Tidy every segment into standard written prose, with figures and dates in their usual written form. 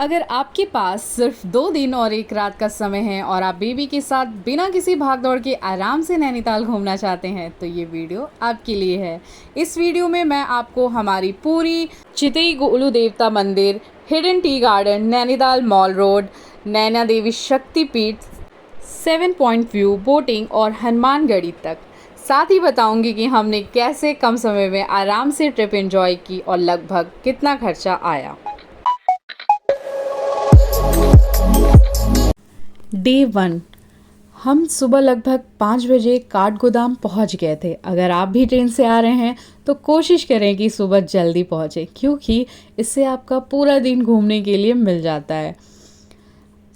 अगर आपके पास सिर्फ 2 दिन और 1 रात का समय है और आप बेबी के साथ बिना किसी भाग-दौड़ के आराम से नैनीताल घूमना चाहते हैं तो ये वीडियो आपके लिए है। इस वीडियो में मैं आपको हमारी पूरी चितई गोलू देवता मंदिर, hidden tea garden, Nainital mall road, Naina Devi Shaktipeeth, 7 point view, boating और हनुमानगढ़ी तक साथ ही बताऊंगी कि हमने कैसे कम समय में आराम से ट्रिप एंजॉय की और लगभग कितना खर्चा आया। डे 1 हम सुबह लगभग 5 बजे काठगोदाम पहुंच गए थे। अगर आप भी ट्रेन से आ रहे हैं तो कोशिश करें कि सुबह जल्दी पहुंचे, क्योंकि इससे आपका पूरा दिन घूमने के लिए मिल जाता है।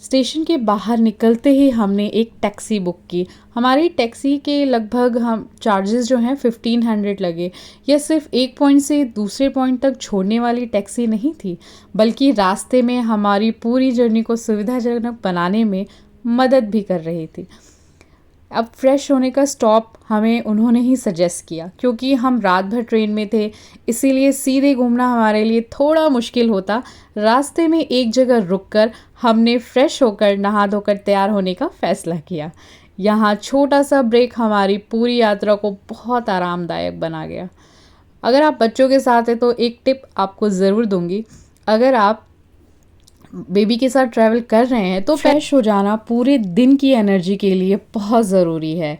स्टेशन के बाहर निकलते ही हमने एक टैक्सी बुक की। हमारी टैक्सी के लगभग हम चार्जेस जो हैं 1500 लगे। यह सिर्फ एक पॉइंट से दूसरे पॉइंट तक छोड़ने वाली टैक्सी नहीं थी, बल्कि रास्ते में हमारी पूरी जर्नी को सुविधाजनक बनाने में मदद भी कर रही थी। अब फ्रेश होने का स्टॉप हमें उन्होंने ही सजेस्ट किया, क्योंकि हम रात भर ट्रेन में थे, इसीलिए सीधे घूमना हमारे लिए थोड़ा मुश्किल होता। रास्ते में एक जगह रुककर हमने फ्रेश होकर नहा धोकर तैयार होने का फ़ैसला किया। यहाँ छोटा सा ब्रेक हमारी पूरी यात्रा को बहुत आरामदायक बना गया। अगर आप बच्चों के साथ हैं तो एक टिप आपको ज़रूर दूंगी। अगर आप बेबी के साथ ट्रैवल कर रहे हैं तो फ्रेश हो जाना पूरे दिन की एनर्जी के लिए बहुत ज़रूरी है।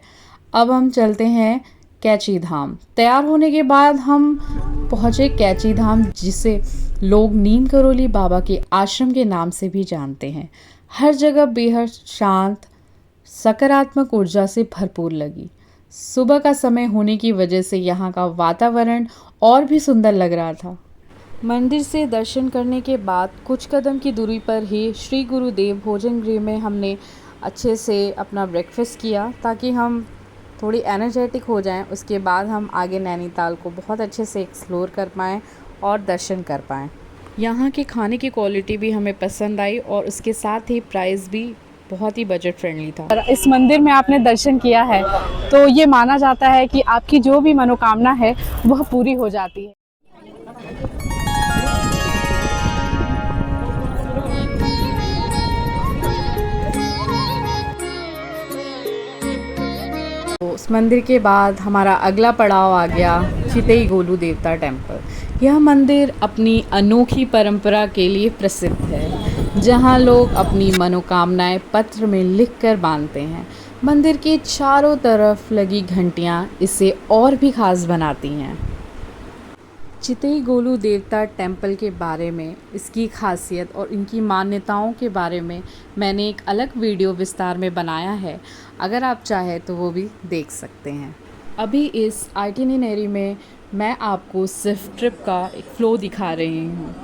अब हम चलते हैं कैची धाम। तैयार होने के बाद हम पहुँचे कैची धाम, जिसे लोग नीम करोली बाबा के आश्रम के नाम से भी जानते हैं। हर जगह बेहद शांत, सकारात्मक ऊर्जा से भरपूर लगी। सुबह का समय होने की वजह से यहाँ का वातावरण और भी सुंदर लग रहा था। मंदिर से दर्शन करने के बाद कुछ कदम की दूरी पर ही श्री गुरुदेव भोजन गृह में हमने अच्छे से अपना ब्रेकफास्ट किया, ताकि हम थोड़ी एनर्जेटिक हो जाएं। उसके बाद हम आगे नैनीताल को बहुत अच्छे से एक्सप्लोर कर पाएँ और दर्शन कर पाएँ। यहाँ के खाने की क्वालिटी भी हमें पसंद आई और उसके साथ ही प्राइस भी बहुत ही बजट फ्रेंडली था। इस मंदिर में आपने दर्शन किया है तो ये माना जाता है कि आपकी जो भी मनोकामना है वह पूरी हो जाती है। तो उस मंदिर के बाद हमारा अगला पड़ाव आ गया चितई गोलू देवता टेम्पल। यह मंदिर अपनी अनोखी परंपरा के लिए प्रसिद्ध है, जहां लोग अपनी मनोकामनाएं पत्र में लिखकर बांधते हैं। मंदिर के चारों तरफ लगी घंटियां इसे और भी खास बनाती हैं। चितई गोलू देवता टेम्पल के बारे में, इसकी खासियत और इनकी मान्यताओं के बारे में मैंने एक अलग वीडियो विस्तार में बनाया है। अगर आप चाहें तो वो भी देख सकते हैं। अभी इस आइटिनरी में मैं आपको सिर्फ ट्रिप का एक फ़्लो दिखा रही हूँ।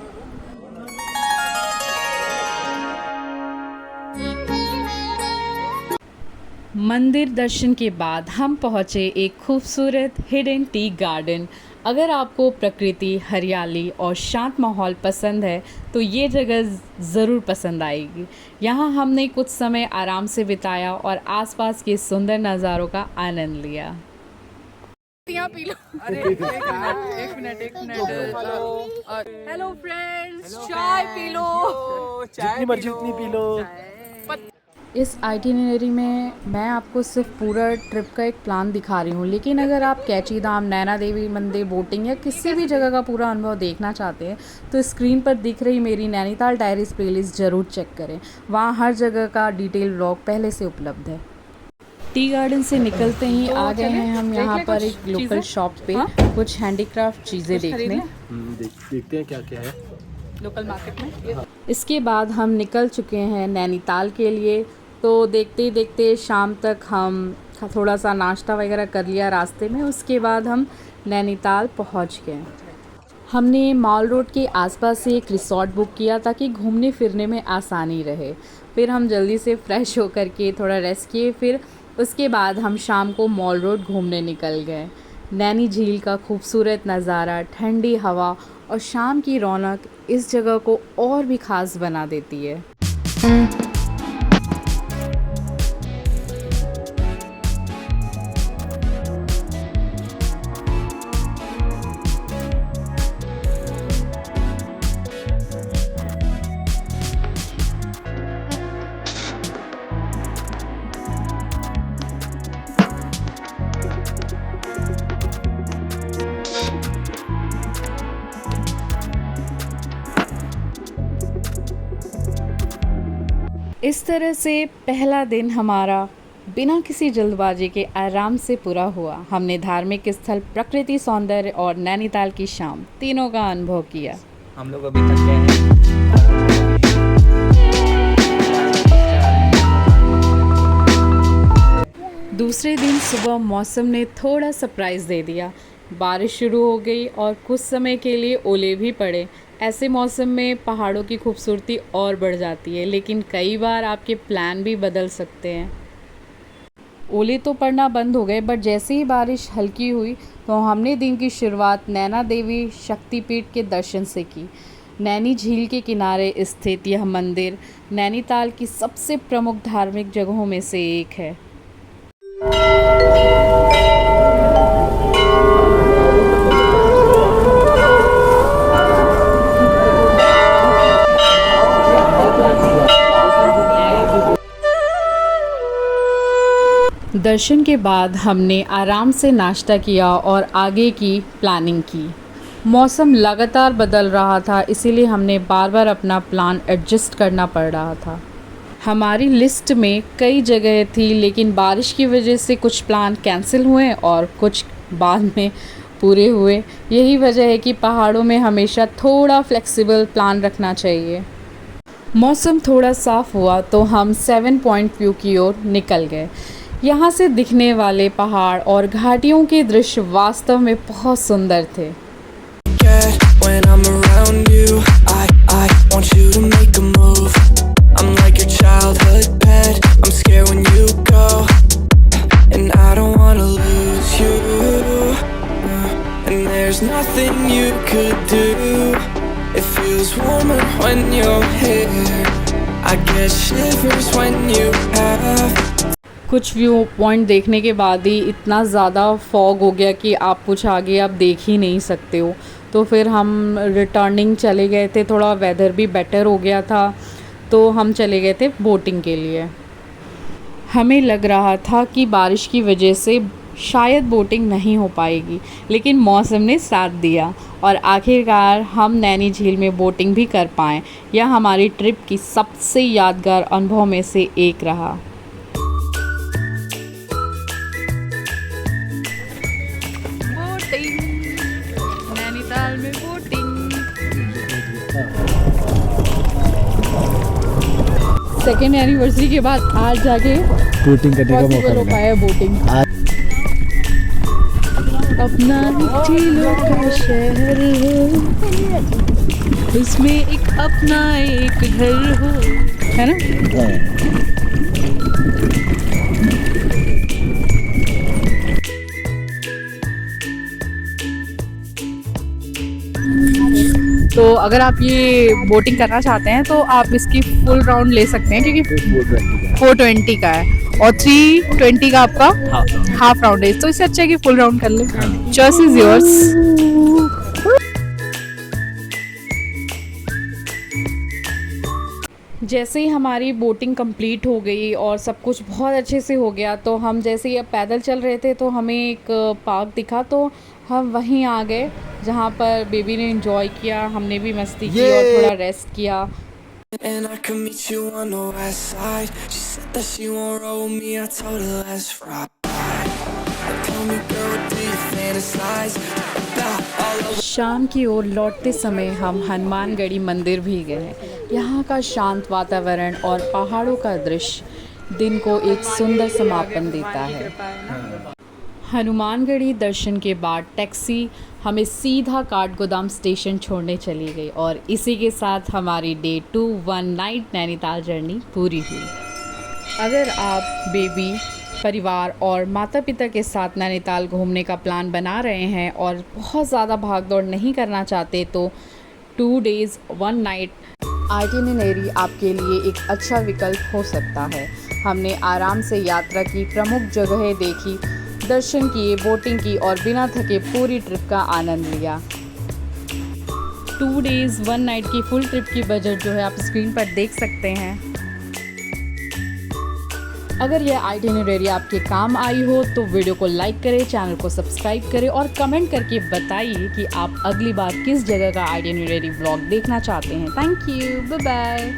मंदिर दर्शन के बाद हम पहुँचे एक खूबसूरत हिडन टी गार्डन। अगर आपको प्रकृति, हरियाली और शांत माहौल पसंद है तो ये जगह ज़रूर पसंद आएगी। यहाँ हमने कुछ समय आराम से बिताया और आसपास के सुंदर नज़ारों का आनंद लिया। यहाँ पी लो। अरे एक मिनट। हेलो फ्रेंड्स, चाय पी लो, जितनी मर्जी उतनी पी लो। इस आइटिनरी में मैं आपको सिर्फ पूरा ट्रिप का एक प्लान दिखा रही हूँ, लेकिन अगर आप कैची धाम, नैना देवी मंदिर, बोटिंग या किसी भी जगह का पूरा अनुभव देखना चाहते हैं तो स्क्रीन पर दिख रही मेरी नैनीताल डायरीज प्लेलिस्ट ज़रूर चेक करें। वहाँ हर जगह का डिटेल व्लॉग पहले से उपलब्ध है। टी गार्डन से निकलते ही आ गए हैं हम यहाँ पर एक लोकल शॉप पे कुछ हैंडीक्राफ्ट चीज़ें देखने। देखते हैं क्या क्या है लोकल मार्केट में। इसके बाद हम निकल चुके हैं नैनीताल के लिए। तो देखते ही देखते शाम तक हम थोड़ा सा नाश्ता वगैरह कर लिया रास्ते में। उसके बाद हम नैनीताल पहुंच गए। हमने मॉल रोड के आसपास से एक रिसॉर्ट बुक किया ताकि घूमने फिरने में आसानी रहे। फिर हम जल्दी से फ्रेश होकर के थोड़ा रेस्ट किए। फिर उसके बाद हम शाम को मॉल रोड घूमने निकल गए। नैनी झील का खूबसूरत नज़ारा, ठंडी हवा और शाम की रौनक इस जगह को और भी ख़ास बना देती है। इस तरह से पहला दिन हमारा बिना किसी जल्दबाजी के आराम से पूरा हुआ। हमने धार्मिक स्थल, प्रकृति सौंदर्य और नैनीताल की शाम तीनों का अनुभव किया। हम लोग अभी तक गए हैं। दूसरे दिन सुबह मौसम ने थोड़ा सरप्राइज़ दे दिया। बारिश शुरू हो गई और कुछ समय के लिए ओले भी पड़े। ऐसे मौसम में पहाड़ों की खूबसूरती और बढ़ जाती है, लेकिन कई बार आपके प्लान भी बदल सकते हैं। ओले तो पड़ना बंद हो गए, बट जैसे ही बारिश हल्की हुई तो हमने दिन की शुरुआत नैना देवी शक्तिपीठ के दर्शन से की। नैनी झील के किनारे स्थित यह मंदिर नैनीताल की सबसे प्रमुख धार्मिक जगहों में से एक है। दर्शन के बाद हमने आराम से नाश्ता किया और आगे की प्लानिंग की। मौसम लगातार बदल रहा था, इसीलिए हमने बार बार अपना प्लान एडजस्ट करना पड़ रहा था। हमारी लिस्ट में कई जगह थी, लेकिन बारिश की वजह से कुछ प्लान कैंसिल हुए और कुछ बाद में पूरे हुए। यही वजह है कि पहाड़ों में हमेशा थोड़ा फ्लेक्सिबल प्लान रखना चाहिए। मौसम थोड़ा साफ़ हुआ तो हम 7 पॉइंट व्यू की ओर निकल गए। यहाँ से दिखने वाले पहाड़ और घाटियों के दृश्य वास्तव में बहुत सुंदर थे। When I'm around you, I want you to make a move. I'm like your childhood pet. I'm scared when you go, and I don't wanna lose you. And there's nothing you could do. It feels warmer when you're here. I get shivers when you have. कुछ view point देखने के बाद ही इतना ज़्यादा fog हो गया कि आप कुछ आगे आप देख ही नहीं सकते हो। तो फिर हम रिटर्निंग चले गए थे, थोड़ा वेदर भी बेटर हो गया था, तो हम चले गए थे बोटिंग के लिए। हमें लग रहा था कि बारिश की वजह से शायद बोटिंग नहीं हो पाएगी, लेकिन मौसम ने साथ दिया और आखिरकार हम नैनी झील में बोटिंग भी कर पाएँ। यह हमारी ट्रिप की सबसे यादगार अनुभव में से एक रहा। नैनीताल में बोटिंग, सेकेंड एनिवर्सरी के बाद आज जाके बोटिंग करने का मौका पॉसिबल हो मिला। पाया बोटिंग। अपना झीलों का शहर हो, उसमें एक अपना एक घर हो, है ना। तो अगर आप ये बोटिंग करना चाहते हैं तो आप इसकी फुल राउंड ले सकते हैं, क्योंकि 420 का है और 320 का आपका हाफ राउंड है। तो इससे अच्छा है कि फुल राउंड कर ले। Choice is yours. जैसे ही हमारी बोटिंग कंप्लीट हो गई और सब कुछ बहुत अच्छे से हो गया, तो हम जैसे ही अब पैदल चल रहे थे तो हमें एक पार्क दिखा, तो हम वहीं आ गए जहाँ पर बेबी ने एंजॉय किया, हमने भी मस्ती की और थोड़ा रेस्ट किया। And I can meet you on the west side. She said that she won't roll with me. I told her let's ride. Tell me, girl, what do you fantasize about all of? शाम की ओर लौटते समय हम हनुमानगढ़ी मंदिर भी गए। यहाँ का शांत वातावरण और पहाड़ों का दृश्य दिन को एक सुंदर समापन देता है। हनुमानगढ़ी दर्शन के बाद टैक्सी हमें सीधा काठगोदाम स्टेशन छोड़ने चली गई और इसी के साथ हमारी डे 2 1 नाइट नैनीताल जर्नी पूरी हुई। अगर आप बेबी, परिवार और माता पिता के साथ नैनीताल घूमने का प्लान बना रहे हैं और बहुत ज़्यादा भागदौड़ नहीं करना चाहते, तो 2 days 1 night आइटिनरी आपके लिए एक अच्छा विकल्प हो सकता है। हमने आराम से यात्रा की, प्रमुख जगहें देखी, दर्शन किए, बोटिंग की और बिना थके पूरी ट्रिप का आनंद लिया। 2 days 1 night की फुल ट्रिप की बजट जो है आप स्क्रीन पर देख सकते हैं। अगर यह आइटिनरी आपके काम आई हो तो वीडियो को लाइक करें, चैनल को सब्सक्राइब करें और कमेंट करके बताइए कि आप अगली बार किस जगह का आइटिनरी व्लॉग देखना चाहते हैं। Thank you, bye bye.